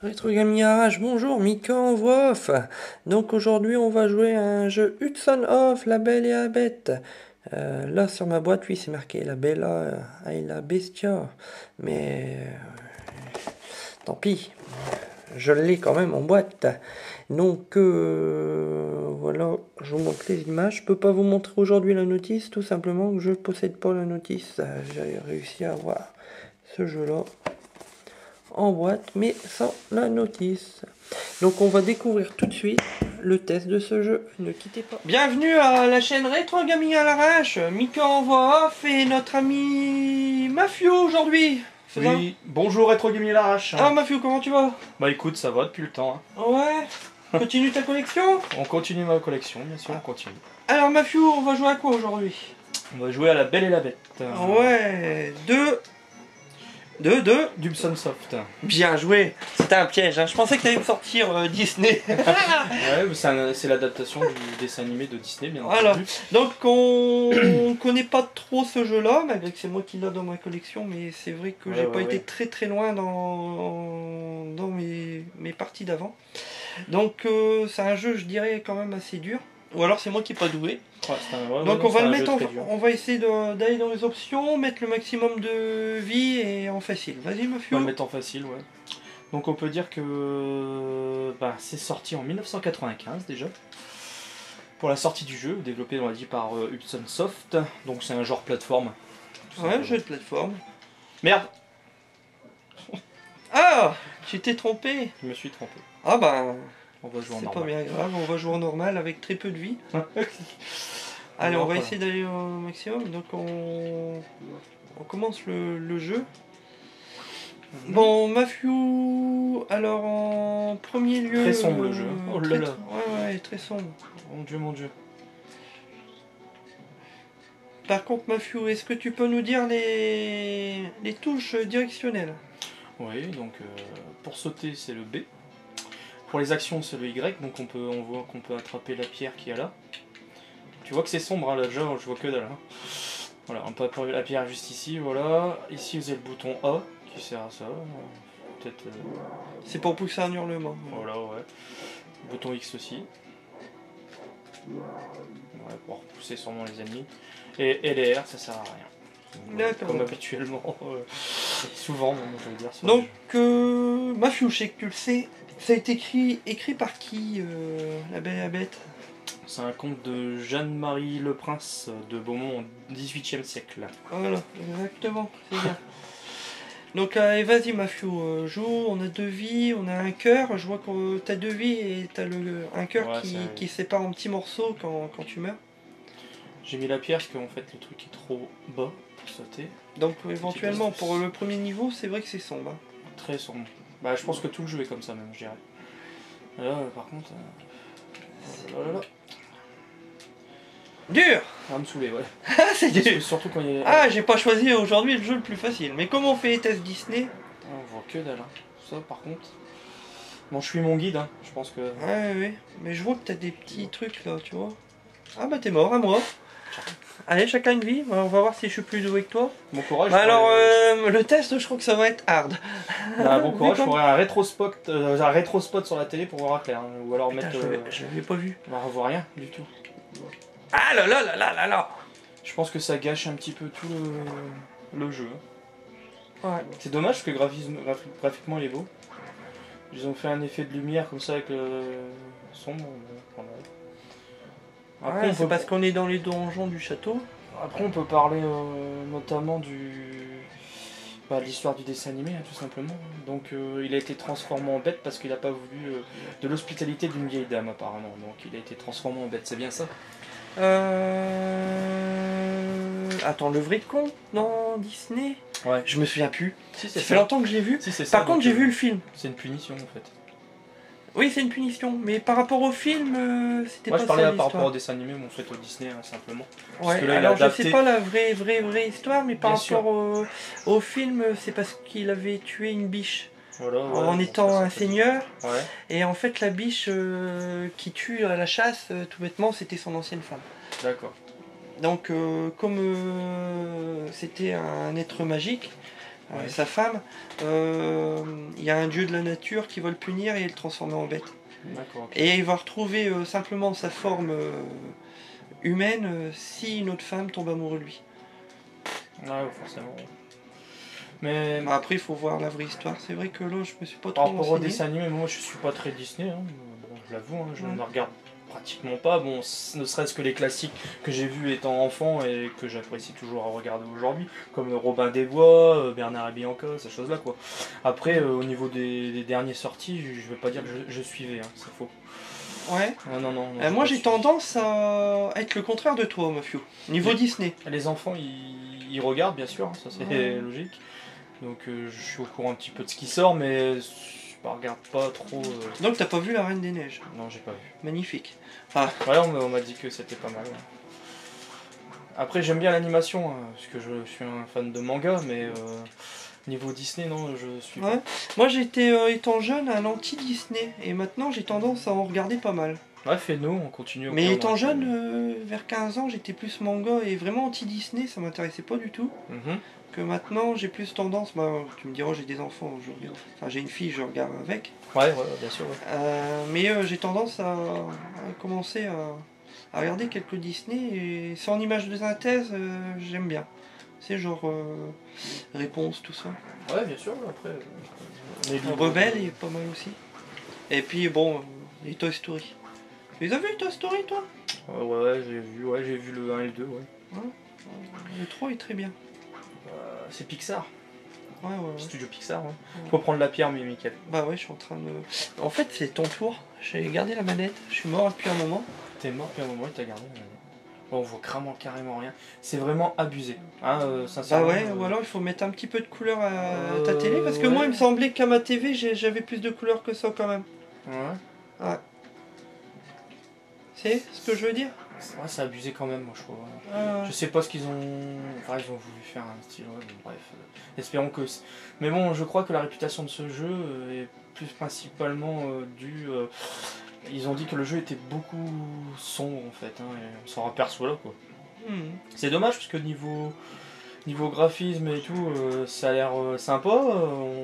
Rétro Gaming Garage, bonjour, Mika en voix off. Donc aujourd'hui on va jouer à un jeu Hudson Off, La Belle et la Bête. Là sur ma boîte, oui c'est marqué La Bella et la Bestia. Mais tant pis, je l'ai quand même en boîte. Donc voilà, je vous montre les images. Je peux pas vous montrer aujourd'hui la notice, tout simplement que je possède pas la notice. J'ai réussi à avoir ce jeu là en boîte mais sans la notice. Donc on va découvrir tout de suite le test de ce jeu. Ne quittez pas. Bienvenue à la chaîne Rétro Gaming à l'arrache. Mika en voix off et notre ami Mafio aujourd'hui. Oui, bonjour Retro Gaming à l'arrache. Ah Mafio, comment tu vas? Bah écoute, ça va depuis le temps. Ouais. Continue ta collection. On continue ma collection, bien sûr, on continue. Alors Mafio, on va jouer à quoi aujourd'hui? On va jouer à La Belle et la Bête. Ouais. Deux d'Hudson Soft. Bien joué. C'était un piège, hein. Je pensais que tu allais me sortir Disney. Ouais, c'est l'adaptation du dessin animé de Disney, bien voilà. entendu. Donc on connaît pas trop ce jeu-là, malgré que c'est moi qui l'ai dans ma collection, mais c'est vrai que j'ai pas été très loin dans mes parties d'avant. Donc c'est un jeu, je dirais, quand même assez dur. Ou alors c'est moi qui n'ai pas doué. Ouais, donc on va le mettre on va essayer d'aller dans les options, mettre le maximum de vie et en facile. Vas-y Mafio. On va le mettre en facile, ouais. Donc on peut dire que c'est sorti en 1995 déjà. Pour la sortie du jeu, développé on l'a dit par Hudson Soft. Donc c'est un genre plateforme. Ouais, un jeu de plateforme. Merde. Ah, tu t'es trompé. Je me suis trompé. Ah bah... On va jouer en normal. C'est pas bien grave, on va jouer en normal avec très peu de vie. Allez, on va essayer d'aller au maximum. Donc on commence le jeu. Bon, Mafio, alors en premier lieu... Très sombre le jeu. Oh là là. Ouais, très sombre. Mon dieu, mon dieu. Par contre, Mafio, est-ce que tu peux nous dire les touches directionnelles? Oui, donc pour sauter, c'est le B. Pour les actions, c'est le Y, donc on voit qu'on peut attraper la pierre qui est là. Tu vois que c'est sombre, hein, là déjà, je vois que dalle. Hein. Voilà, on peut attraper la pierre juste ici, voilà. Ici, vous avez le bouton A, qui sert à ça. Peut-être... C'est pour pousser un hurlement. Voilà, ouais. Le bouton X aussi. Ouais, pour repousser sûrement les ennemis. Et LR, ça sert à rien. Comme habituellement, souvent, je veux dire. Donc, Mafio, je sais que tu le sais. Ça a été écrit par qui, La Belle et la Bête? C'est un conte de Jeanne-Marie Le Prince de Beaumont au XVIIIe siècle. Voilà, exactement, c'est bien. Donc vas-y Mafio, joue, on a deux vies, on a un cœur, je vois que t'as deux vies et t'as un cœur qui se sépare en petits morceaux quand tu meurs. J'ai mis la pierre parce qu'en fait le truc est trop bas pour sauter. Donc éventuellement pour le premier niveau, c'est vrai que c'est sombre. Hein. Très sombre. Bah je pense que tout le jeu est comme ça même, je dirais. Là par contre... Dur. Ça va me saouler, ouais. C'est dur. Surtout quand il y a... Ah, j'ai pas choisi aujourd'hui le jeu le plus facile. Mais comment on fait les tests Disney? On voit que dalle. Hein. Ça par contre... Bon, je suis mon guide, hein. Je pense que... Ouais. Mais je vois que t'as des petits trucs là, tu vois. Ah bah t'es mort, à moi. Allez, chacun une vie, on va voir si je suis plus doué que toi. Bon courage. Bah alors, le test, je crois que ça va être hard. Bah, bon courage, je ferai un rétro-spot sur la télé pour voir clair. Hein. Ou alors mettre... Je l'avais pas vu. On voit rien du tout. Ah là là là là là là. Je pense que ça gâche un petit peu tout le jeu. Ouais. C'est dommage parce que graphiquement il est beau. Ils ont fait un effet de lumière comme ça avec le sombre. Après, ouais, c'est parce qu'on est dans les donjons du château. Après on peut parler notamment de l'histoire du dessin animé, hein, tout simplement. Donc il a été transformé en bête parce qu'il n'a pas voulu de l'hospitalité d'une vieille dame apparemment. Donc il a été transformé en bête, c'est bien ça? Attends, le vrai con dans Disney? Ouais. Je me souviens plus. Si, ça fait longtemps que je l'ai vu. Si, ça, par contre, j'ai vu le film. C'est une punition en fait. Oui, c'est une punition, mais par rapport au film, c'était pas ça. Moi je parlais par rapport au dessin animé, mais en fait au Disney, hein, simplement. Ouais, que là, alors je sais pas la vraie histoire, mais par rapport au film, c'est parce qu'il avait tué une biche. Voilà, ouais, en étant un seigneur, ouais. Et en fait la biche qui tue à la chasse, tout bêtement, c'était son ancienne femme. D'accord. Donc comme c'était un être magique, Ouais. sa femme, il y a un dieu de la nature qui va le punir et le transformer en bête. D'accord. Ok. Et il va retrouver simplement sa forme humaine si une autre femme tombe amoureuse de lui. Ouais, forcément. Mais Bah, après, il faut voir la vraie histoire. C'est vrai que là, je me suis pas par trop rapport au renseigné. dessin animé, moi je suis pas très Disney, hein. Bon, je l'avoue, hein, je Ouais. ne regarde pratiquement pas. Bon, ne serait-ce que les classiques que j'ai vus étant enfant et que j'apprécie toujours à regarder aujourd'hui, comme Robin des Bois, Bernard et Bianca, ces choses-là quoi. Après, au niveau des derniers sorties, je vais pas dire que je suivais, hein, c'est faux. Ouais. Non, Moi, pas j'ai suivi. tendance à être le contraire de toi, Mathieu. Niveau Oui. Disney. Les enfants, ils regardent bien sûr, hein, ça c'est Ouais. logique. Donc je suis au courant un petit peu de ce qui sort, mais je regarde pas trop. Donc, t'as pas vu La Reine des Neiges. Non, j'ai pas vu. Magnifique. Ouais, on m'a dit que c'était pas mal. Ouais. Après, j'aime bien l'animation, hein, parce que je suis un fan de manga, mais niveau Disney, non, je suis Ouais. Moi, j'étais, étant jeune, un anti-Disney. Et maintenant, j'ai tendance à en regarder pas mal. pas. Ouais, fais-nous, on continue. au Mais pire, étant moi, jeune, vers 15 ans, j'étais plus manga et vraiment anti-Disney, ça m'intéressait pas du tout. Mhm. Que maintenant, j'ai plus tendance, bah, tu me diras, j'ai des enfants, enfin j'ai une fille, je regarde avec. Ouais, bien sûr. Ouais. Mais j'ai tendance à commencer à regarder quelques Disney et sans image de synthèse, j'aime bien. C'est genre Réponse, tout ça. Ouais, bien sûr, après. Les livres, Rebelle est pas mal aussi. Et puis bon, les Toy Story. Tu les as vus les Toy Story toi? Ouais, j'ai vu le 1 et le 2, ouais. Le 3 est très bien. C'est Pixar, Ouais. Studio Pixar, ouais. Faut prendre la pierre, mais Michael. Bah ouais, je suis en train de... En fait, c'est ton tour. J'ai gardé la manette. Je suis mort depuis un moment. T'es mort depuis un moment et t'as gardé. Bon, on voit carrément rien. C'est vraiment abusé. Hein, Bah sincèrement. ouais, ou alors il faut mettre un petit peu de couleur à ta télé. Parce que ouais. moi, il me semblait qu'à ma TV, j'avais plus de couleurs que ça quand même. Ouais. Ouais. C'est ce que je veux dire? Ouais, c'est abusé quand même, moi je trouve. Ouais. Je sais pas ce qu'ils ont. Enfin, ils ont voulu faire un style, ouais, bon, bref. Espérons que. Mais bon, je crois que la réputation de ce jeu est plus principalement due. Ils ont dit que le jeu était beaucoup sombre en fait, hein, et on s'en aperçoit là quoi. C'est dommage parce que niveau graphisme et tout, ça a l'air sympa.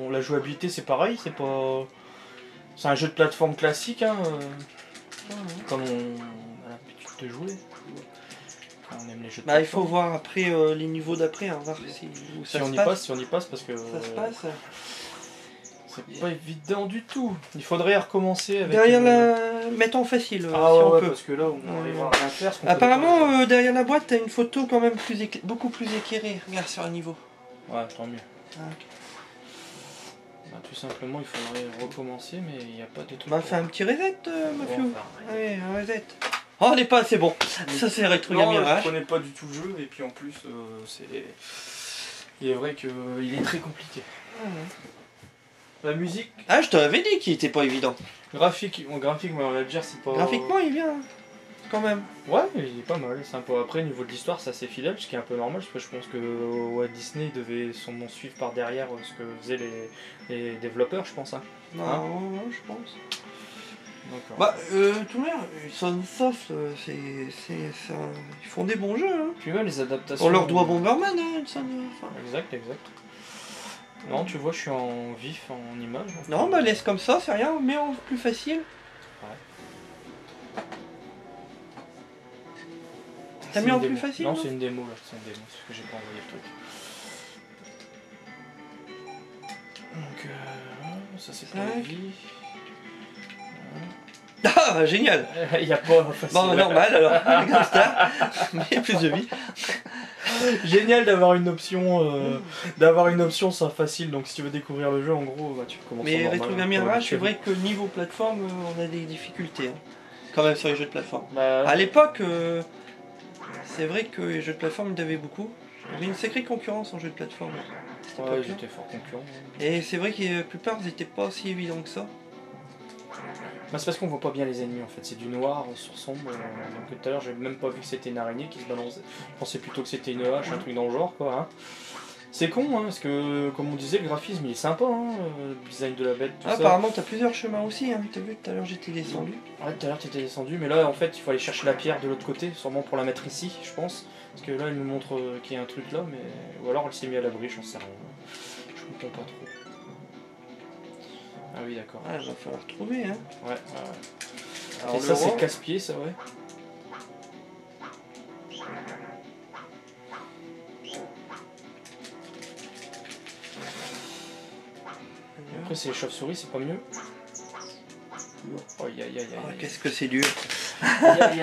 La jouabilité c'est pareil, c'est un jeu de plateforme classique, hein, comme on a l'habitude de jouer. Quand on aime les jeux de Bah il faut plateforme. voir après les niveaux d'après, hein, voir où ça se passe. Si on y passe parce que Ça se passe. c'est pas évident du tout. Il faudrait recommencer avec. Derrière la... Mettre en facile Ah si ouais, on ouais, peut. parce que là on arrivera à rien faire. Apparemment, derrière la boîte, t'as une photo quand même beaucoup plus éclairée. Regarde sur un niveau. Ouais, tant mieux. Ah. Bah, tout simplement, il faudrait recommencer, mais il n'y a pas de truc. Bah fais un petit reset, Bon, Mathieu. enfin, Allez, un reset. Oh, elle est pas assez bon. Ça c'est Retro non, Mirage. je connais pas du tout le jeu, et puis en plus, il est vrai qu'il est très compliqué. La musique, Ah, je t'avais dit qu'il était pas évident. graphique, moi on va dire c'est pas. Graphiquement, il est bien, hein, quand même. Ouais, il est pas mal, c'est sympa. Après, niveau de l'histoire, c'est assez fidèle, ce qui est un peu normal, parce que je pense que Walt Disney devait sûrement suivre par derrière ce que faisaient les développeurs, je pense. Hein. Non, Hein ouais, je pense. D'accord. Bah, tout le monde, Sunsoft, ils font des bons jeux. Hein. Puis même les adaptations. On leur doit Bomberman, hein, enfin. Exact. Non, tu vois, je suis en vif, en image. Donc, Non, bah laisse comme ça, c'est rien, mais en plus facile. T'as C'est mis une en plus démo. facile? Non, c'est une démo là, c'est une démo, parce que j'ai pas envoyé le truc. Donc, ça c'est pour les vies. Ah, génial. Il y a pas facile. Bon, normal alors, comme ça, mais plus de vie. Génial d'avoir une option ça facile. Donc si tu veux découvrir le jeu, en gros, bah, tu commences. Mais en normal, Retro Mirage, c'est vrai que niveau plateforme, on a des difficultés. Hein. Quand même sur les jeux de plateforme. Bah, À l'époque, c'est vrai que les jeux de plateforme, il y en avait beaucoup. Il y avait une sacrée concurrence en jeux de plateforme. à cette ouais, époque-là. j'étais fort concurrent. Et c'est vrai que la plupart, ils n'étaient pas aussi évidents que ça. Bah, c'est parce qu'on voit pas bien les ennemis en fait, c'est du noir sur sombre. Donc tout à l'heure, j'ai même pas vu que c'était une araignée qui se balançait. Je pensais plutôt que c'était une hache, un truc dans le genre quoi. Hein. C'est con, hein, parce que comme on disait, le graphisme il est sympa, hein, le design de la bête, tout ça. Apparemment, t'as plusieurs chemins aussi. Hein. T'as vu, tout à l'heure, j'étais descendu. Ouais, tout à l'heure t'étais descendu, mais là en fait il faut aller chercher la pierre de l'autre côté, sûrement pour la mettre ici, je pense. Parce que là il nous montre qu'il y a un truc là, mais ou alors elle s'est mis à l'abri, j'en sais rien. Je comprends pas trop. Ah oui, d'accord. Ah, il va falloir trouver, hein. Ouais. Alors, et ça, c'est casse-pied, ça, ouais. Après, c'est les chauves-souris, c'est pas mieux. Oh, qu'est-ce que c'est dur. Aïe.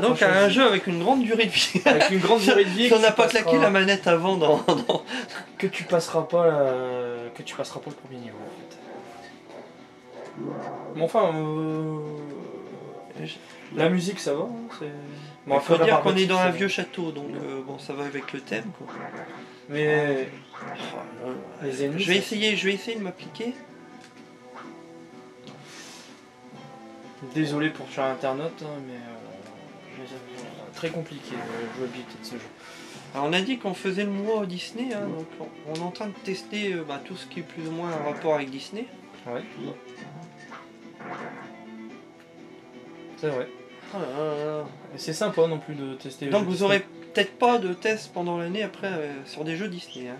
Donc, un jeu avec une grande durée de vie. Avec une grande durée de vie. Si on n'a pas claqué la manette avant que tu passeras pas le premier niveau, en fait. Mais enfin, la musique, ça va. Hein, bon, il faut dire qu'on est dans un vieux château, donc bon, ça va avec le thème, quoi. Mais les ennemis, je vais essayer de m'appliquer. Désolé pour cher internaute, hein, mais très compliqué la jouabilité de ce jeu. Alors on a dit qu'on faisait le mois Disney, hein, donc on est en train de tester tout ce qui est plus ou moins en rapport avec Disney. Ouais. C'est vrai. Et c'est sympa non plus de tester. Donc vous aurez peut-être pas de test pendant l'année après sur des jeux Disney. Hein.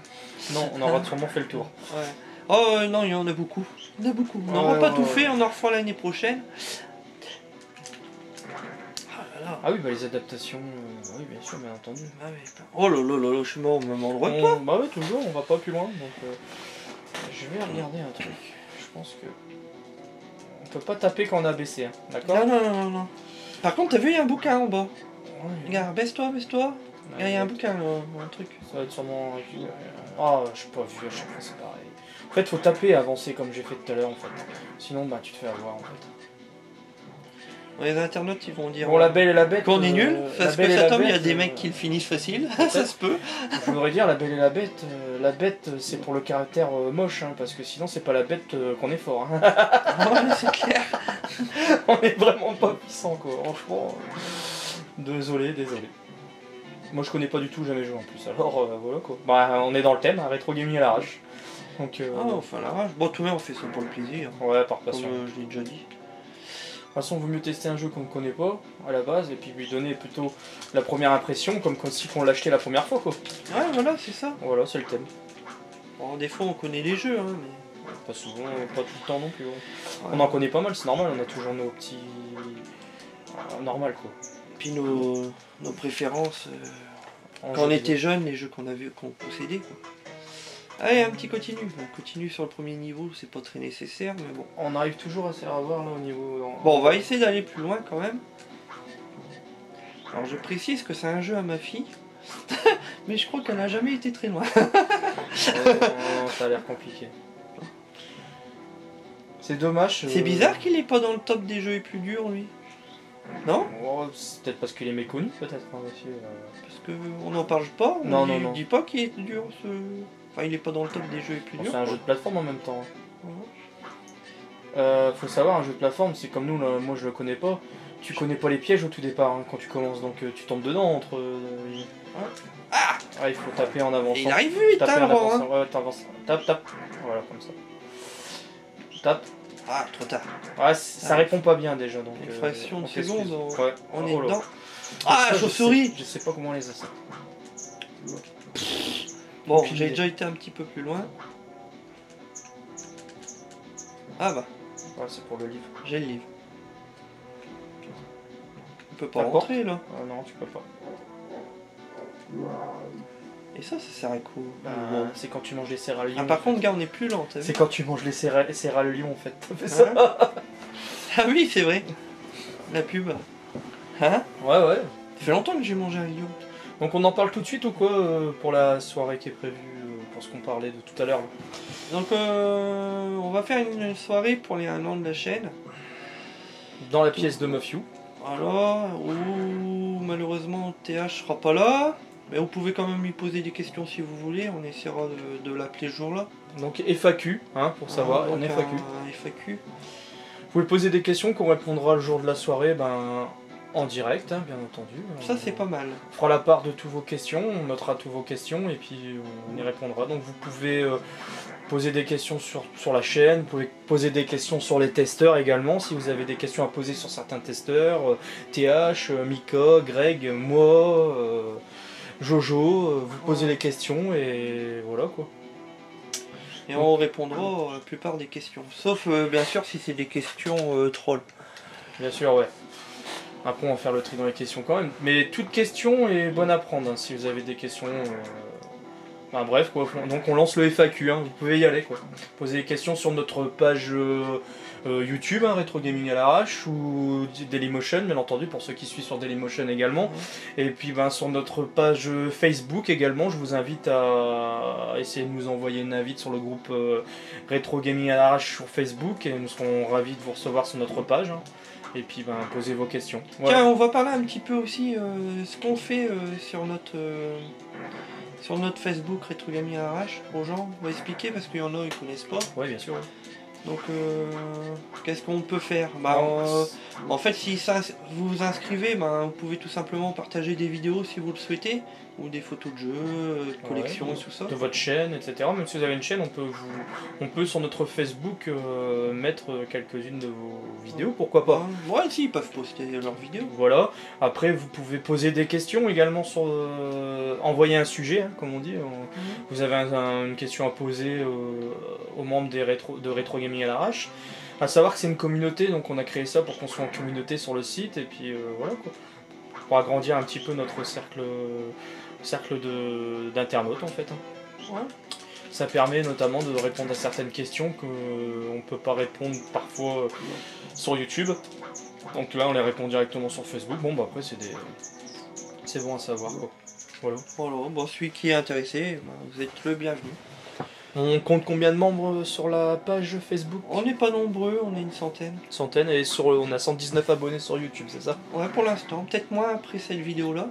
Non, on aura sûrement fait le tour. Ouais. Oh non, il y en a beaucoup. Il y en a beaucoup. On n'aura pas tout fait, on en refera l'année prochaine. Ah oui, bah les adaptations, oui bien sûr, bien entendu. Ah oui, oh là là là, je suis mort, on me m'endroit pas. Bah oui, toujours, on va pas plus loin, donc je vais regarder un truc. Je pense que on peut pas taper quand on a baissé, hein, d'accord? Non. Par contre, t'as vu, il y a un bouquin en bas. Ouais. Regarde, baisse-toi. Il y a un bouquin, un truc. Ça va être sûrement... Ah, je sais pas vu, à chaque fois c'est pareil. En fait, faut taper et avancer comme j'ai fait tout à l'heure, en fait. Sinon, bah tu te fais avoir, en fait. Les internautes, ils vont dire... Bon, La Belle et la Bête... Qu'on est nul, parce que ça tombe, il y a des mecs qui le finissent facile, ça se peut. Je voudrais dire La Belle et la Bête, c'est pour le caractère moche, hein, parce que sinon, c'est pas la bête qu'on est fort. Hein. Ouais, c'est clair. On est vraiment pas puissant, quoi, franchement. Désolé. Moi, je connais pas du tout, jamais joué en plus, alors voilà, quoi. Bah, on est dans le thème, hein, rétro gaming à l'arrache. Donc, enfin la rage. Bon, tout le monde, on fait ça pour le plaisir. Ouais, par passion. Comme je l'ai déjà dit. De toute façon, il vaut mieux tester un jeu qu'on ne connaît pas à la base et puis lui donner plutôt la première impression, comme si on l'achetait la première fois, quoi. Ouais, voilà, c'est ça. Voilà, c'est le thème. Bon, des fois, on connaît les jeux, hein, mais... Pas souvent, pas tout le temps non plus. Ouais. Ouais. On en connaît pas mal, c'est normal, on a toujours nos petits... normal, quoi. Et puis nos préférences, quand on était jeunes, les jeux qu'on possédait, quoi. Allez, un petit continu. On continue sur le premier niveau, c'est pas très nécessaire, mais bon. On arrive toujours à se faire avoir là au niveau... Bon, on va essayer d'aller plus loin quand même. Alors je précise que c'est un jeu à ma fille, mais je crois qu'elle n'a jamais été très loin. Non, ça a l'air compliqué. C'est dommage. C'est bizarre qu'il n'est pas dans le top des jeux les plus durs, lui. Non? Oh, c'est peut-être parce qu'il est méconnu, peut-être, hein, aussi. Parce qu'on n'en parle pas, non. On dit pas qu'il est dur, ce... Enfin, il est pas dans le top des jeux les plus durs. C'est un jeu de plateforme en même temps. Ouais. Faut savoir, un jeu de plateforme, c'est comme nous, là, moi je le connais pas. Tu connais pas les pièges au tout départ hein, quand tu commences, donc tu tombes dedans entre... il faut taper en avançant. Il arrive vite, taper en avançant. Hein. Ouais, t'avances. Tape. Voilà, comme ça. Tape. Ah, trop tard. Ouais, ça répond pas bien déjà, donc... Une fraction de seconde, on est là. dedans. Ah, chauve-souris. Je sais pas comment on les a ça. Bon, j'ai déjà été un petit peu plus loin. Ah bah. Ouais, c'est pour le livre. J'ai le livre. On peut pas rentrer là. Non, tu peux pas. Et ça sert à quoi? Bon. C'est quand tu manges les céréales lions. Ah, par contre, gars, on est plus lent. C'est quand tu manges les céréales lions en fait. T'as fait ça? Ah oui, c'est vrai. La pub. Hein? Ouais. Ça fait longtemps que j'ai mangé un lion. Donc on en parle tout de suite ou quoi pour la soirée qui est prévue, pour ce qu'on parlait de tout à l'heure? Donc on va faire une soirée pour les 1 an de la chaîne. Dans la pièce de Mafew. Voilà, malheureusement TH sera pas là. Mais vous pouvez quand même lui poser des questions si vous voulez, on essaiera de l'appeler ce jour-là. Donc FAQ, hein, pour savoir, donc FAQ. Un FAQ. Vous pouvez poser des questions qu'on répondra le jour de la soirée, en direct, hein, bien entendu. Ça c'est pas mal. On fera la part de toutes vos questions, on notera toutes vos questions et puis on y répondra. Donc vous pouvez poser des questions sur la chaîne, vous pouvez poser des questions sur les testeurs également, si vous avez des questions à poser sur certains testeurs, TH, Mika, Greg, moi, Jojo, vous posez les questions et voilà quoi. Et on répondra à la plupart des questions. Sauf bien sûr si c'est des questions troll. Bien sûr, ouais. Après on va faire le tri dans les questions quand même. Mais toute question est bonne à prendre hein, si vous avez des questions. Enfin, bref quoi. Donc on lance le FAQ, hein, vous pouvez y aller quoi. Posez des questions sur notre page YouTube, hein, Retro Gaming à l'arrache, ou Dailymotion, bien entendu, pour ceux qui suivent sur Dailymotion également. Et puis ben, sur notre page Facebook également, je vous invite à essayer de nous envoyer une invite sur le groupe Retro Gaming à l'arrache sur Facebook, et nous serons ravis de vous recevoir sur notre page. Hein. Et puis ben, posez vos questions. Voilà. Tiens, on va parler un petit peu aussi ce qu'on fait sur notre Facebook Retro Gaming à l'arrache aux gens. On va expliquer parce qu'il y en a qui connaissent pas. Oui, bien sûr. Ouais. Donc, qu'est-ce qu'on peut faire en fait, si vous vous inscrivez, vous pouvez tout simplement partager des vidéos si vous le souhaitez, ou des photos de jeux, de collections, tout ça. De votre chaîne, etc. Même si vous avez une chaîne, on peut sur notre Facebook mettre quelques-unes de vos vidéos, pourquoi pas. Ouais, si, ils peuvent poster leurs vidéos. Voilà. Après, vous pouvez poser des questions également sur... envoyer un sujet, hein, comme on dit. Vous avez une question à poser aux membres de Retro Gaming à l'arrache. À savoir que c'est une communauté, donc on a créé ça pour qu'on soit en communauté sur le site, et puis voilà quoi. Pour agrandir un petit peu notre cercle d'internautes en fait. Hein. Ouais. Ça permet notamment de répondre à certaines questions qu'on ne peut pas répondre parfois sur YouTube. Donc là on les répond directement sur Facebook. Bon bah après c'est bon à savoir quoi. Voilà. Voilà, bon, celui qui est intéressé, vous êtes le bienvenu. On compte combien de membres sur la page Facebook? On n'est pas nombreux, on est une centaine. Centaine, et on a 119 abonnés sur YouTube, c'est ça? Ouais, pour l'instant, peut-être moins après cette vidéo-là.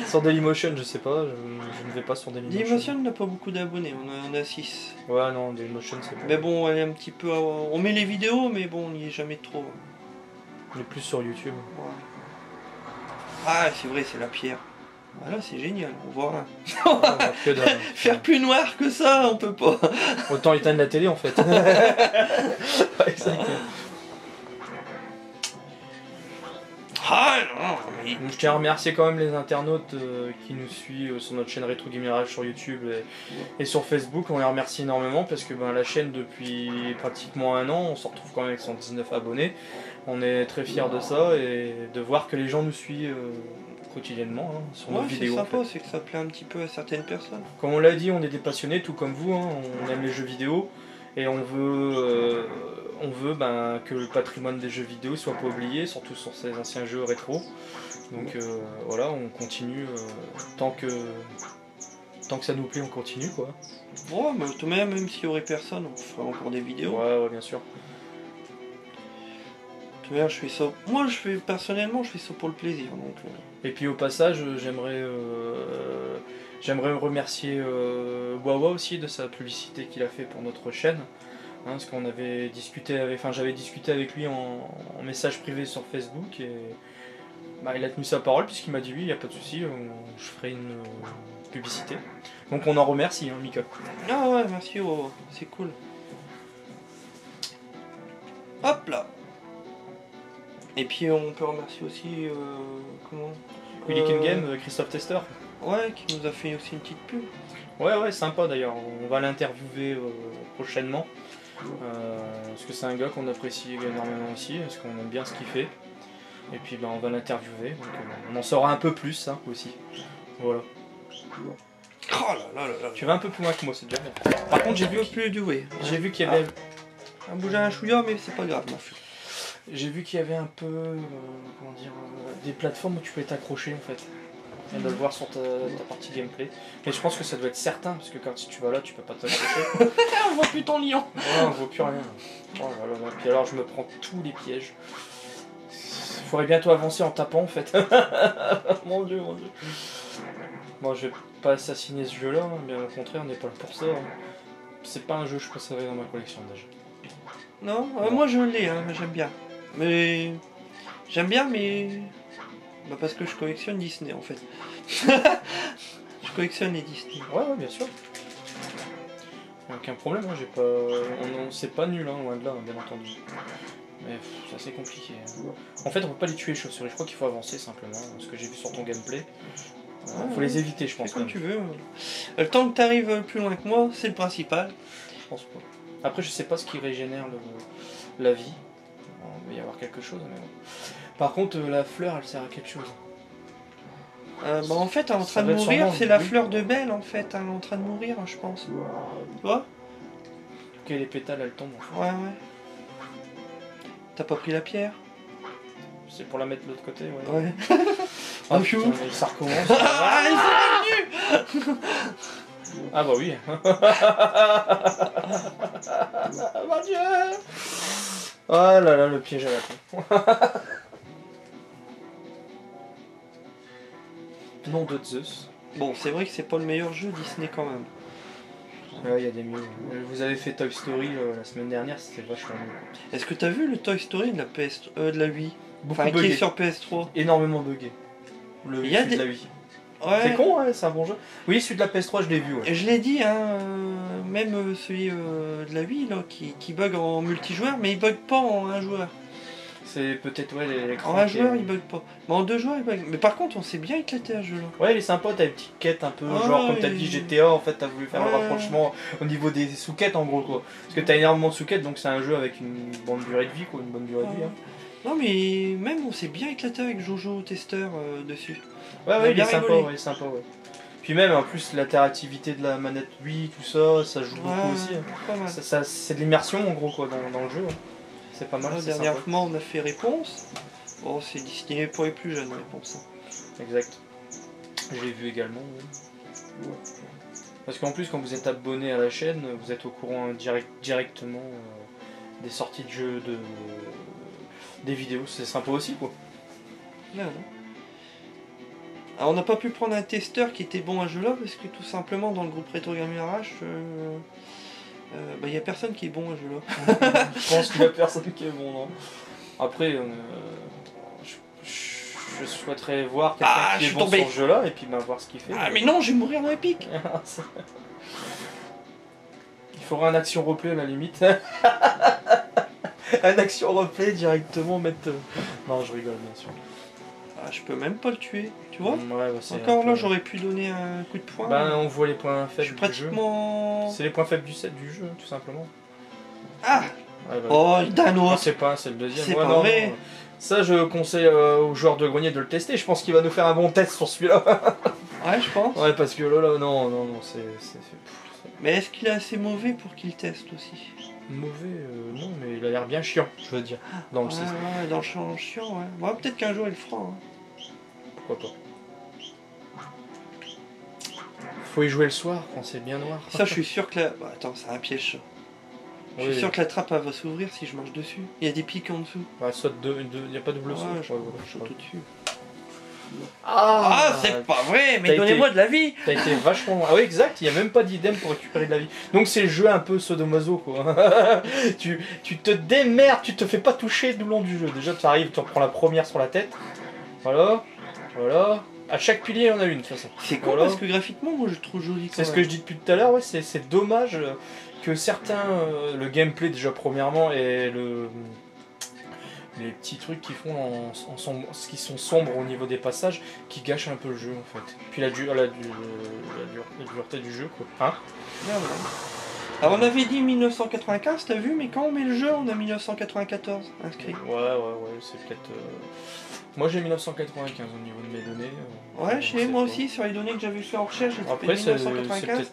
Sur Dailymotion, je sais pas, je ne vais pas sur Dailymotion. Dailymotion n'a pas beaucoup d'abonnés, on a 6. Ouais, non, Dailymotion c'est pas. Mais bon, elle est un petit peu... On met les vidéos, mais bon, on n'y est jamais trop. On est plus sur YouTube. Ouais. Ah, c'est vrai, c'est la pierre. Voilà, c'est génial, on voit rien. Faire plus noir que ça, on peut pas. Autant éteindre la télé en fait. Exactement. Ah non, mais... Je tiens à remercier quand même les internautes qui nous suivent sur notre chaîne Retro Gaming Garage sur YouTube et sur Facebook. On les remercie énormément parce que la chaîne depuis pratiquement un an, on se retrouve quand même avec 119 abonnés. On est très fiers de ça et de voir que les gens nous suivent quotidiennement hein, sur nos vidéos. C'est sympa, c'est que ça plaît un petit peu à certaines personnes. Comme on l'a dit, on est des passionnés, tout comme vous, hein, on aime les jeux vidéo et on veut que le patrimoine des jeux vidéo soit pas oublié, surtout sur ces anciens jeux rétro. Donc voilà, on continue tant que ça nous plaît, on continue quoi. Ouais, mais tout de même s'il y aurait personne, on ferait encore des vidéos. Ouais, bien sûr. Je fais ça. Moi, personnellement, je fais ça pour le plaisir. Donc, Et puis au passage, j'aimerais remercier Wawa aussi de sa publicité qu'il a fait pour notre chaîne. Hein, parce qu'on avait discuté j'avais discuté avec lui en message privé sur Facebook et il a tenu sa parole puisqu'il m'a dit oui, il n'y a pas de souci, je ferai une publicité. Donc on en remercie, hein, Mika. Ah ouais, merci Wawa, c'est cool. Hop là. Et puis on peut remercier aussi Willy King Game, Christophe Tester. Ouais, qui nous a fait aussi une petite pub. Ouais, sympa d'ailleurs. On va l'interviewer prochainement. Parce que c'est un gars qu'on apprécie énormément aussi, parce qu'on aime bien ce qu'il fait. Et puis on va l'interviewer, donc on en saura un peu plus hein, aussi. Voilà. Oh là. Tu vas un peu plus loin que moi, c'est déjà bien. Par contre, j'ai vu qu'il y avait... Un bouger un chouïa, mais c'est pas grave. J'ai vu qu'il y avait un peu, des plateformes où tu peux t'accrocher en fait. On doit le voir sur ta partie gameplay. Mais je pense que ça doit être certain, parce que quand tu vas là, tu peux pas t'accrocher. On voit plus ton lion. Ouais, on voit plus rien. Oh là là. Puis alors je me prends tous les pièges. Il faudrait bientôt avancer en tapant en fait. Mon dieu. Bon, je vais pas assassiner ce jeu là, hein. Bien au contraire, on n'est pas là pour ça. Hein. C'est pas un jeu que je préférerais dans ma collection déjà. Non, moi je l'ai, hein, j'aime bien. Mais... parce que je collectionne Disney en fait. Je collectionne les Disney. Ouais, bien sûr. Aucun problème, hein, c'est pas nul, hein, loin de là, bien entendu. Mais c'est assez compliqué. En fait, on peut pas les tuer les chauves-souris, je crois qu'il faut avancer simplement, ce que j'ai vu sur ton gameplay. Faut les éviter, je pense. Comme tu veux. Le temps que tu arrives plus loin que moi, c'est le principal. Je pense pas. Après, je sais pas ce qui régénère la vie. Il va y avoir quelque chose, mais bon. Par contre, la fleur, elle sert à quelque chose. Bah en fait, elle est en train de mourir, c'est la fleur de Belle en fait, elle est en train de mourir, je pense. Tu vois? Ok, les pétales, elles tombent. En fait. Ouais. T'as pas pris la pierre? C'est pour la mettre de l'autre côté, ouais. Ouais. Ah putain, ça recommence. Ah, il est revenu. Ah bah oui. Mon Dieu. Oh là là, le piège à la con. Nom de Zeus. Bon, c'est vrai que c'est pas le meilleur jeu Disney quand même. Ouais, il y a des mieux. Vous avez fait Toy Story la semaine dernière, c'était vachement mieux. Est-ce que t'as vu le Toy Story de la de la Wii? Beaucoup Qui buggé. est sur PS3. Énormément buggé. Le Il y a celui de la Wii. Ouais. C'est con, ouais, c'est un bon jeu. Oui, celui de la PS3, je l'ai vu. Ouais. Je l'ai dit, hein, même celui de la Wii là, qui bug en multijoueur, mais il bug pas en un joueur. C'est peut-être ouais les En un joueur, il bug pas. Mais en deux joueurs, il bug. Mais par contre, on s'est bien éclaté à ce jeu-là. Ouais, il est sympa, t'as une petite quête un peu, Ah, genre comme t'as et- dit GTA, en fait, t'as voulu faire le Ouais. rapprochement au niveau des sous-quêtes en gros quoi. Parce que t'as énormément de sous-quêtes, donc c'est un jeu avec une bonne durée de vie quoi, une bonne durée de vie. Hein. Non, mais même on s'est bien éclaté avec Jojo Tester dessus. Ouais, On a ouais, il bien est sympa, rigolé. ouais, sympa, ouais. Puis même, en plus, l'interactivité de la manette Wii, tout ça, ça joue beaucoup aussi. Hein. Pas mal. C'est de l'immersion en gros quoi dans le jeu. Hein. C'est pas mal, Là, c'est dernièrement, sympa. on a fait Réponse. Bon, c'est destiné pour les plus jeunes, Réponse. Exact. J'ai vu également. Ouais. Parce qu'en plus, quand vous êtes abonné à la chaîne, vous êtes au courant directement des sorties de jeux, des vidéos. C'est sympa aussi, quoi. Là, là. Alors, on n'a pas pu prendre un testeur qui était bon à ce jeu-là parce que tout simplement, dans le groupe Retro Gamer Arrache, il n'y a personne qui est bon à ce jeu-là. Je pense qu'il n'y a personne qui est bon, non. Après, je souhaiterais voir quelqu'un qui est bon sur ce jeu-là et puis voir ce qu'il fait. Ah, mais non, je vais mourir dans les pics. Il faudra un action replay à la limite. Un action replay directement mettre. Non, je rigole bien sûr. Ah, je peux même pas le tuer, tu vois. Ouais, encore là, j'aurais pu donner un coup de poing. Ben, on voit les points faibles je suis pratiquement... C'est les points faibles du set du jeu, tout simplement. Ah ouais, bah, oh, d'un autre. C'est pas, c'est le deuxième. C'est pas vrai. Non. Ça, je conseille aux joueurs de grenier de le tester. Je pense qu'il va nous faire un bon test sur celui-là. Ouais, je pense. Ouais, parce que là, non, c'est... Mais est-ce qu'il est assez mauvais pour qu'il teste aussi? Mauvais, non, mais il a l'air bien chiant, je veux dire, dans le système. Ouais, dans le champ chiant, ouais. Bon, peut-être qu'un jour il le fera. Hein. Pourquoi pas. Faut y jouer le soir quand c'est bien noir. Ça, je suis sûr que la... Bah, attends, c'est un piège ça. Je suis sûr que la trappe elle va s'ouvrir si je marche dessus. Il y a des pics en dessous. Ouais, soit il n'y a pas double saut. Je saute au-dessus. Ah, c'est pas vrai, mais donnez-moi de la vie. T'as été vachement loin. Ah oui, exact, il n'y a même pas d'idem pour récupérer de la vie. Donc c'est le jeu un peu sadomaso, quoi. tu te démerdes, tu te fais pas toucher tout le long du jeu. Déjà, tu arrives, tu reprends la première sur la tête. Voilà. À chaque pilier, il y en a une, de toute façon. C'est cool parce que graphiquement, moi, je trouve joli. C'est ce que je dis depuis tout à l'heure, ouais, c'est dommage que certains, le gameplay déjà premièrement, et les petits trucs qui font qui sont sombres au niveau des passages, qui gâchent un peu le jeu en fait. Puis la dureté du jeu, quoi. Hein? Alors on avait dit 1995, t'as vu, mais quand on met le jeu, on a 1994 inscrit. Ouais, c'est peut-être... Moi j'ai 1995 au niveau de mes données. Ouais, chez moi aussi, sur les données que j'avais fait en recherche, après, c'était 1995.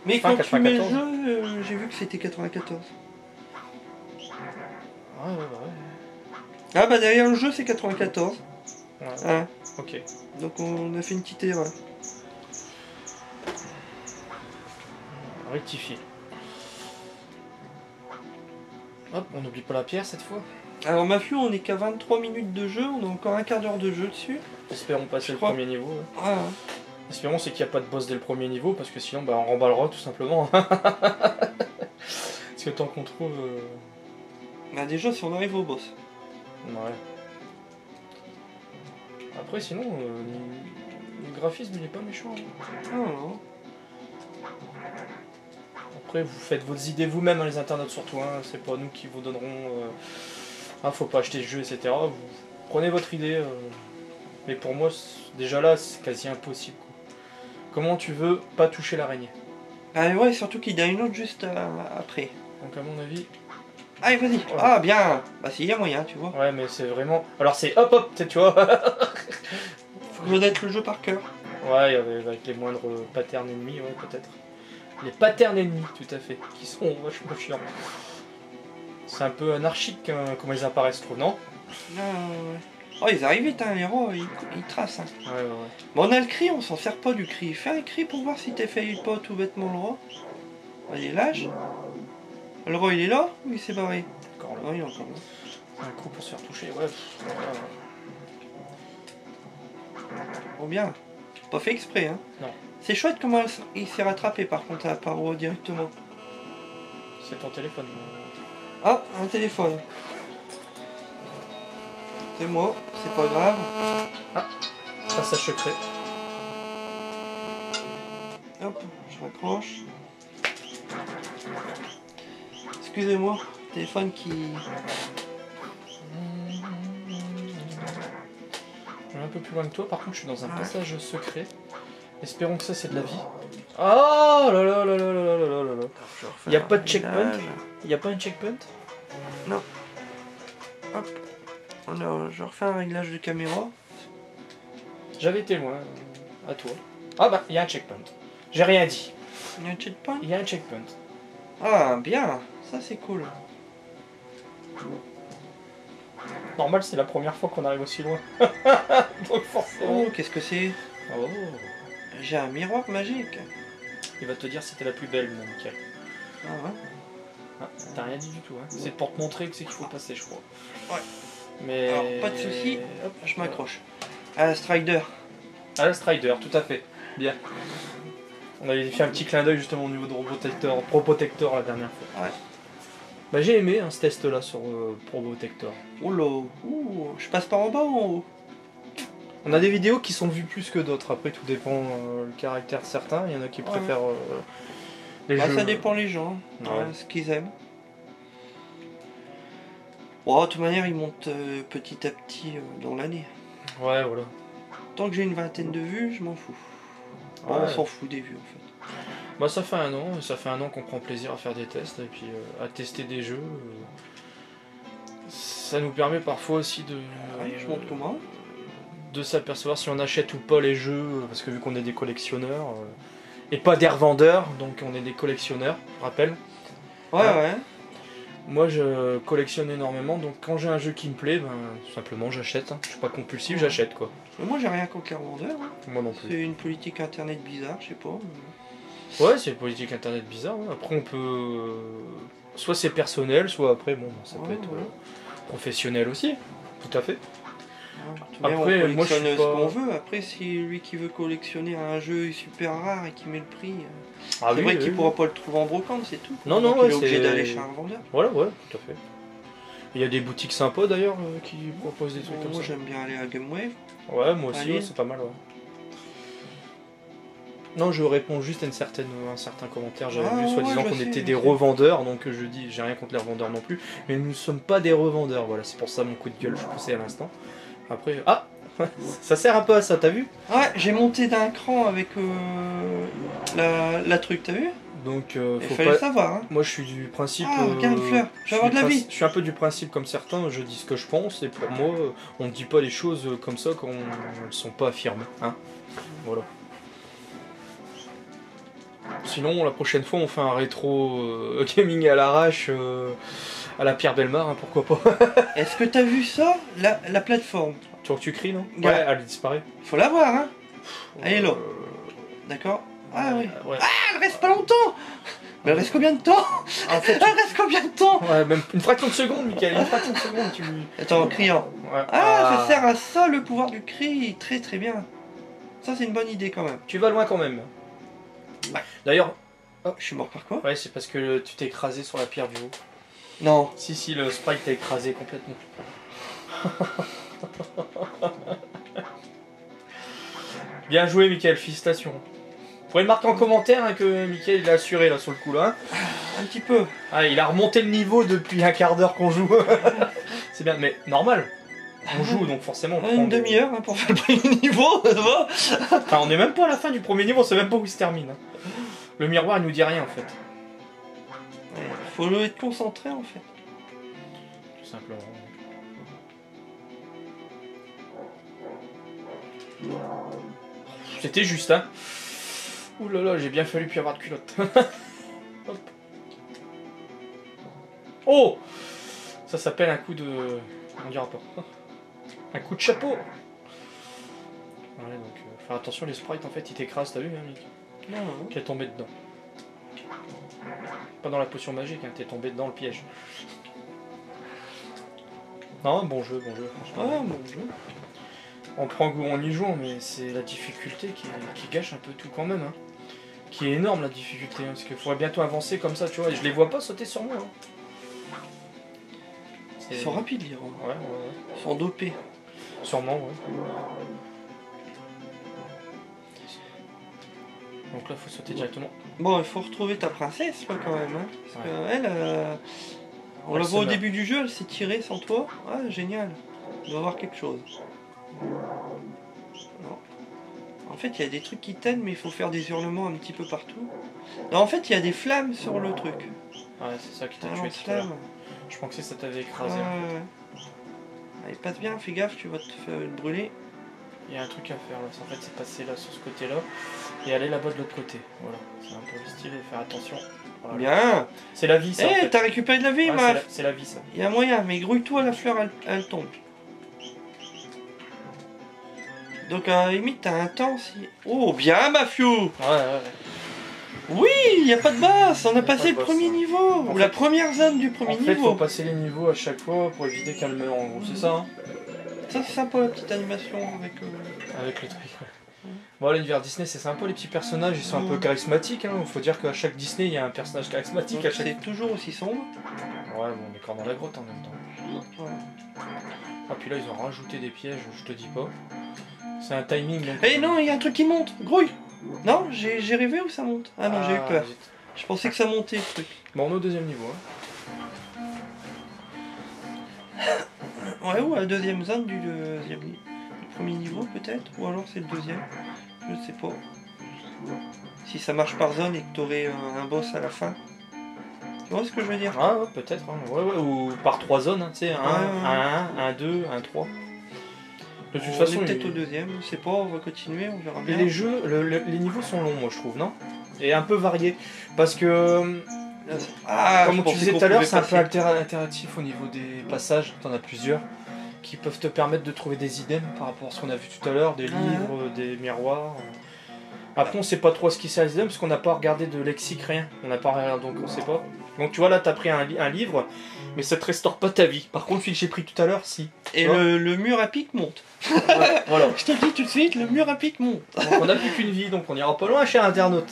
Mais quand tu mets le jeu, j'ai vu que c'était 94. Ouais. Ah bah derrière le jeu c'est 94. Ouais. Hein. Ok. Donc on a fait une petite erreur. Rectifier. Hop, on n'oublie pas la pierre cette fois. Alors Mafieux, on est qu'à 23 minutes de jeu, on a encore un quart d'heure de jeu dessus. Espérons passer le premier niveau. Ouais. Ah. Espérons c'est qu'il n'y a pas de boss dès le premier niveau, parce que sinon bah, on remballera tout simplement. Parce que tant qu'on trouve... Bah déjà si on arrive au boss. Ouais. Après sinon, le graphisme il est pas méchant. Ah non. Après vous faites vos idées vous-même, hein, les internautes surtout, hein. C'est pas nous qui vous donnerons Ah, faut pas acheter ce jeu, etc. Vous prenez votre idée. Mais pour moi, déjà là, c'est quasi impossible. Quoi. Comment tu veux pas toucher l'araignée? Ah ouais, surtout qu'il y a une autre juste après. Donc à mon avis... Allez, vas-y. Ouais. Ah, bien. Bah s'il y a moyen, tu vois. Ouais, mais c'est vraiment... Alors c'est hop hop, tu vois. Faut connaître le jeu par cœur. Ouais, avec les moindres patterns ennemis, ouais, peut-être. Les patterns ennemis, tout à fait, qui sont vachement chiants. C'est un peu anarchique comment ils apparaissent, je trouve, non? Ouais. Oh, ils arrivent vite, hein, les héros, ils tracent. Hein. Ouais. Bon, on a le cri, on s'en sert pas du cri. Fais un cri pour voir si t'es fait pas tout bêtement le roi. Allez, lâche. Le roi, il est là ou il s'est barré? Encore là. Non, il est encore là. Un coup pour se faire toucher, ouais. Voilà. Oh bien. Pas fait exprès, hein. Non. C'est chouette comment il s'est rattrapé par contre à la paroi directement. C'est ton téléphone. Ah, un téléphone. C'est moi, c'est pas grave. Passage secret. Hop, je raccroche. Excusez-moi, téléphone qui... Je vais un peu plus loin que toi, par contre je suis dans un passage secret. Espérons que ça c'est de la vie. Oh là là là là là là là là là. Il n'y a pas de checkpoint? Il n'y a pas un checkpoint? Non. Hop. Alors, je refais un réglage de caméra. J'avais été loin. À toi. Ah bah, il y a un checkpoint. J'ai rien dit. Il y a un checkpoint? Il y a un checkpoint. Ah, bien. Ça, c'est cool. Normal, c'est la première fois qu'on arrive aussi loin. Donc forcément. Oh, qu'est-ce que c'est? Oh. J'ai un miroir magique. Il va te dire si t'es la plus belle, mon Michael. Ah ouais? Ah, t'as rien dit du tout, hein. C'est pour te montrer que c'est qu'il faut passer, je crois. Ouais. Mais... Alors, pas de soucis. Hop, je m'accroche. Ah, Strider. Ah, la Strider, tout à fait. Bien. On avait fait un petit clin d'œil justement au niveau de Probotector la dernière fois. Ouais. Bah j'ai aimé hein, ce test là sur Probotector. Oh là. Ouh, je passe par en bas ou en haut? On a des vidéos qui sont vues plus que d'autres, après tout dépend le caractère de certains, il y en a qui préfèrent les jeux. Ça dépend les gens, Ouais. ce qu'ils aiment. Bon, de toute manière, ils montent petit à petit dans l'année. Ouais, voilà. Tant que j'ai une vingtaine de vues, je m'en fous. Bon, Ouais. on s'en fout des vues en fait. Bah ça fait un an qu'on prend plaisir à faire des tests et puis à tester des jeux. Ça nous permet parfois aussi de... Allez, je monte comment? De s'apercevoir si on achète ou pas les jeux, parce que vu qu'on est des collectionneurs, et pas des revendeurs, donc on est des collectionneurs, je rappelle. Ouais, ouais. Moi je collectionne énormément, donc quand j'ai un jeu qui me plaît, ben, tout simplement j'achète. Hein. Je suis pas compulsif, j'achète quoi. Mais moi j'ai rien contre les revendeurs. Hein. Moi non plus. C'est une politique internet bizarre, je sais pas. Ouais, c'est une politique internet bizarre. Hein. Après on peut... Soit c'est personnel, soit après bon, ça peut être professionnel aussi. Tout à fait. Après, Après, on moi je collectionne suis ce pas... qu'on veut. Après, si lui qui veut collectionner un jeu super rare et qui met le prix, Ah, c'est oui, vrai oui, qu'il oui. pourra pas le trouver en brocante, c'est tout. Non, Donc, non, il est ouais, obligé c'est- d'aller chez un revendeur. Voilà, ouais, tout à fait. Il y a des boutiques sympas d'ailleurs qui proposent des trucs comme Moi ça. j'aime bien aller à GameWave. Ouais, moi aussi, Allez. ouais, c'est pas mal, ouais. Non, je réponds juste à un certain commentaire. J'avais Ah, vu soi-disant ouais, qu'on je sais, était je des sais. revendeurs, donc je dis, j'ai rien contre les revendeurs non plus, mais nous ne sommes pas des revendeurs, voilà, c'est pour ça mon coup de gueule, je poussais à l'instant. Après, ah ça sert un peu à ça, t'as vu? Ouais, j'ai monté d'un cran avec la truc, t'as vu? Donc, Il faut fallait pas... le savoir, hein. Moi, je suis du principe... Ah, regarde une fleur, je vais avoir de la vie. Je suis un peu du principe comme certains, je dis ce que je pense, et pour moi, on ne dit pas les choses comme ça quand elles ne sont pas affirmées, hein. Voilà. Sinon, la prochaine fois, on fait un rétro gaming à l'arrache à la Pierre Bellemare, hein, pourquoi pas. Est-ce que t'as vu ça? La plateforme. Tu vois que tu cries, non? Ouais. Ouais, elle disparaît. Faut la voir, hein. Elle est là. D'accord? Ah oui. Ouais. Ah, elle reste pas longtemps. Mais elle reste combien de temps? En fait, Elle reste combien de temps? ouais, même une fraction de seconde, Michael, une fraction de seconde, tu... Attends, criant. Ouais. Ah, ça sert à ça le pouvoir du cri. Très très bien. Ça c'est une bonne idée quand même. Tu vas loin quand même. Ouais. D'ailleurs, Oh, je suis mort par quoi? ouais, c'est parce que tu t'es écrasé sur la pierre du haut. Non. Si, le sprite t'a écrasé complètement. Bien joué, Michael, félicitations. Vous pourrez marquer en commentaire hein, que Michael il a assuré là sur le coup là. Hein. Un petit peu. Ah, il a remonté le niveau depuis un quart d'heure qu'on joue. c'est bien, mais normal. On joue donc forcément. On prend Une demi-heure hein, pour faire le premier niveau, ça va. Enfin, on est même pas à la fin du premier niveau, on sait même pas où il se termine. Hein. Le miroir il nous dit rien en fait. Ouais, faut être concentré en fait. Tout simplement. C'était juste, hein. Ouh là là, j'ai bien fallu plus avoir de culotte. Hop. Oh, ça s'appelle un coup de... On dira pas. Un coup de chapeau. Ouais, donc faire attention, les sprites en fait ils t'écrasent, t'as vu, hein, Mick? Non. Qui est tombé dedans. Pas dans la potion magique, hein, t'es tombé dans le piège. Non, bon jeu, franchement. Ah, bon jeu. On prend goût en y jouant, mais c'est la difficulté qui gâche un peu tout quand même. Hein. Qui est énorme la difficulté, hein, parce qu'il faudrait bientôt avancer comme ça, tu vois. Et je les vois pas sauter sur moi. Hein. Ils sont rapides, les rois. Ouais. Ils sont dopés. Sûrement, ouais. Donc là, faut sauter directement. Bon, il faut retrouver ta princesse, là, quand même. Hein, parce Ouais. qu'elle, on la Elle voit au se meurt. début du jeu, elle s'est tirée sans toi. Ah, génial. Il doit y avoir quelque chose. Non. En fait, il y a des trucs qui tannent, mais il faut faire des hurlements un petit peu partout. Non, en fait, il y a des flammes sur le truc. Ouais, c'est ça qui t'a Un tué tout à l'heure. lance-flamme. Je pensais que ça t'avait écrasé. Allez, passe bien, fais gaffe, tu vas te faire brûler. Il y a un truc à faire là, en fait c'est passer là sur ce côté là et aller là-bas de l'autre côté. Voilà, c'est un peu le style et faire attention. Voilà. Bien. C'est la vie ça. Eh, en fait. t'as récupéré de la vie, Ouais, Maf. c'est la vie ça. Il y a moyen, mais grouille-toi, la fleur, elle tombe. Donc, à la limite, t'as un temps si... Oh, bien, Mafiou. Ouais. Oui, il n'y a pas de basse, on a Y a passé pas de le basse, premier hein. niveau, ou la première zone du premier En fait, niveau. faut passer les niveaux à chaque fois pour éviter qu'elle meure en gros, c'est ça hein. Ça, c'est sympa la petite animation avec... Avec le truc. Ouais. Bon, l'univers Disney c'est sympa, les petits personnages ils sont un peu charismatiques. Hein. Faut dire qu'à chaque Disney il y a un personnage charismatique. Donc, À chaque... c'est toujours aussi sombre. Ouais, bon, on est quand dans la grotte en même temps. Voilà. Ah, puis là ils ont rajouté des pièges, je te dis pas. C'est un timing donc. Eh non, il y a un truc qui monte, grouille. Non, j'ai rêvé ou ça monte? Ah non, j'ai eu peur. Je pensais que ça montait le truc. Bon, on est au deuxième niveau. Hein. Ouais, ou à la deuxième zone du premier niveau peut-être, ou alors c'est le deuxième, je sais pas. Si ça marche par zone et que t'aurais un boss à la fin. Tu vois ce que je veux dire? Ah ouais, peut-être. Hein. Ouais, ou par 3 zones, hein, tu sais, 1, 1, 2, 1, 3. De toute façon, on est peut-être au deuxième, je sais pas, on va continuer, on verra bien. les jeux, les niveaux sont longs, moi je trouve, non? Et un peu variés. Parce que, comme tu disais tout à l'heure, c'est un peu alternatif au niveau des passages, t'en as plusieurs, qui peuvent te permettre de trouver des idées par rapport à ce qu'on a vu tout à l'heure, des livres, des miroirs. Après, on sait pas trop ce qui c'est les idées parce qu'on n'a pas regardé de lexique, rien. On n'a pas regardé, donc on sait pas. Donc tu vois, là, t'as pris un livre, mais ça te restaure pas ta vie. Par contre, celui que j'ai pris tout à l'heure, si. Et le mur à pic monte. Ouais, voilà. Je te le dis tout de suite, le mur à pic monte. Donc on n'a plus qu'une vie, donc on ira pas loin, cher internaute.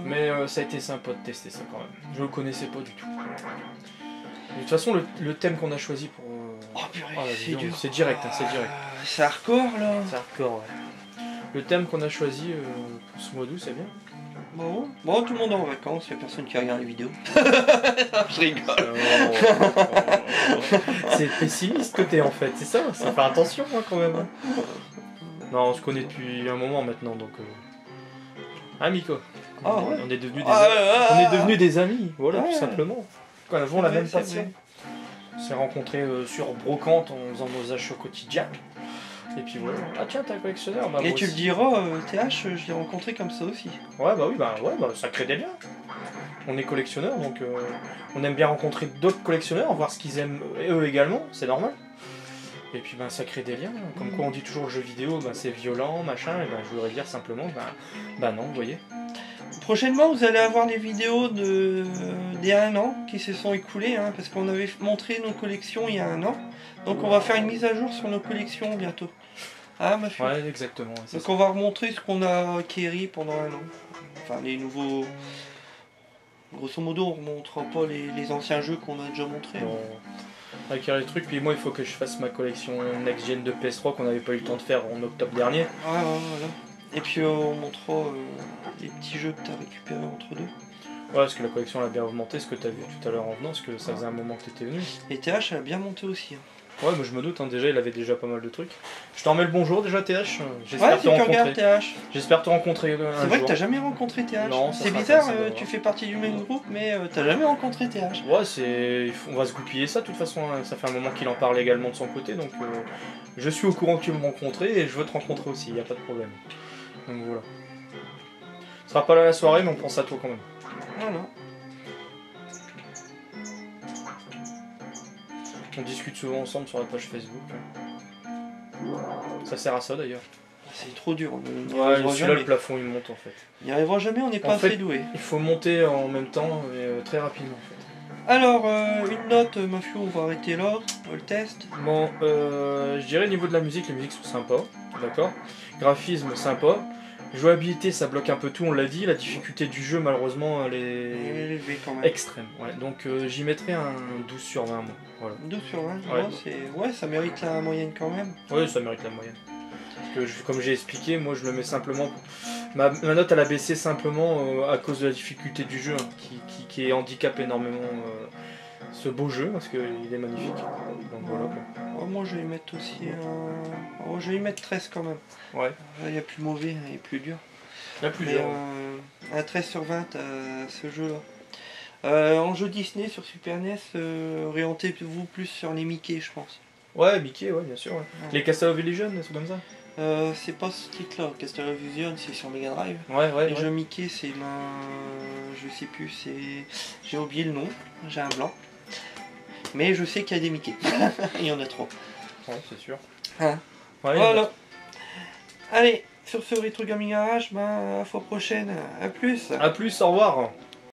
Mais ça a été sympa de tester ça quand même. Je le connaissais pas du tout. Et de toute façon, le thème qu'on a choisi pour. Oh purée, c'est dur. C'est direct, hein, c'est direct. C'est hardcore là. C'est hardcore, ouais. Le thème qu'on a choisi pour ce mois d'août, c'est bien. Bon, tout le monde est en vacances, il n'y a personne qui regarde les vidéos. Je rigole. C'est pessimiste que t'es en fait, c'est ça. Ça fait attention hein, quand même. Non, on se connaît depuis un moment maintenant, donc. Ah, Miko. Ah ouais. On est devenus des amis. On est devenus des amis, voilà, tout simplement. Nous avons la même passion. On s'est rencontrés sur Brocante en faisant nos achats quotidiens. Et puis voilà. Ah tiens, t'es un collectionneur. Bah, et tu le diras, TH, je l'ai rencontré comme ça aussi. Ouais, bah oui, ça crée des liens. On est collectionneurs, donc on aime bien rencontrer d'autres collectionneurs, voir ce qu'ils aiment eux également, c'est normal. Et puis ça crée des liens. Comme quoi on dit toujours le jeu vidéo, c'est violent, machin, et je voudrais dire simplement, non, vous voyez. Prochainement, vous allez avoir les vidéos des 1 an qui se sont écoulées, hein, parce qu'on avait montré nos collections il y a 1 an. Donc on va faire une mise à jour sur nos collections bientôt. Ah, ma fille. Ouais, exactement. Donc on va remontrer ce qu'on a acquéri pendant 1 an. Enfin, les nouveaux... Grosso modo, on ne remontrera pas les anciens jeux qu'on a déjà montrés. Bon. Acquérir les trucs, puis moi il faut que je fasse ma collection next-gen de PS3 qu'on n'avait pas eu le temps de faire en octobre dernier. Ouais, voilà. Et puis on montrera les petits jeux que tu as récupérés entre deux. Ouais, parce que la collection elle a bien augmenté, ce que tu as vu tout à l'heure en venant, parce que ça faisait un moment que tu étais venu. Et TH elle a bien monté aussi. Hein. Ouais, mais je me doute, hein, déjà il avait déjà pas mal de trucs. Je te remets le bonjour déjà TH, Ouais, j'espère si te tu rencontrer. regardes TH. J'espère te rencontrer un C'est vrai jour. que t'as jamais rencontré TH. Non, ça c'est sera bizarre, intéressant de voir. tu fais partie du même groupe, mais t'as jamais rencontré TH. Ouais, on va se goupiller ça de toute façon, hein. Ça fait un moment qu'il en parle également de son côté, donc je suis au courant que tu veux me rencontrer et je veux te rencontrer aussi, y a pas de problème. Donc voilà. Tu seras pas là la soirée, mais on pense à toi quand même. Voilà. On discute souvent ensemble sur la page Facebook. Ça sert à ça d'ailleurs. C'est trop dur. On n'y Ouais, arrivera celui-là jamais. le plafond il monte en fait. On n'y arrivera jamais, on n'est pas En fait, assez doué. Il faut monter en même temps et très rapidement en fait. Alors, une note, Mafieux, on va arrêter là, le test. Bon, je dirais au niveau de la musique, les musiques sont sympas, d'accord. Graphisme sympa. Jouabilité, ça bloque un peu tout, on l'a dit. La difficulté du jeu, malheureusement, elle est Élevé quand même. extrême. Ouais. Donc j'y mettrais un 12 sur 20. Moi. Voilà. 12 sur 20, Ouais. ouais, ça mérite la moyenne quand même. Oui, ça mérite la moyenne. Parce que comme j'ai expliqué, moi je le mets simplement. Ma note elle a baissé simplement à cause de la difficulté du jeu, hein, qui handicape énormément ce beau jeu, parce qu'il est magnifique. Donc voilà quoi. Oh, moi je vais y mettre aussi un. Oh, je vais y mettre 13 quand même. Ouais. Il y a plus mauvais, il y a plus dur. Il y a plus Mais dur. un 13 sur 20 ce jeu-là. En jeu Disney sur Super NES, orientez-vous plus sur les Mickey, je pense. Ouais, Mickey, ouais, bien sûr. Ouais. Ouais. Les Castle of Illusion, des trucs comme ça. C'est pas ce titre-là, Castle of Illusion, c'est sur Mega Drive. Ouais. Les jeux Mickey, c'est je sais plus, j'ai oublié le nom, j'ai un blanc. Mais je sais qu'il y a des Mickey. Il y en a trop. Ouais, c'est sûr. Hein. Ouais, Voilà. Allez, sur ce Retro Gaming Garage, à la fois prochaine. À plus. A plus, au revoir.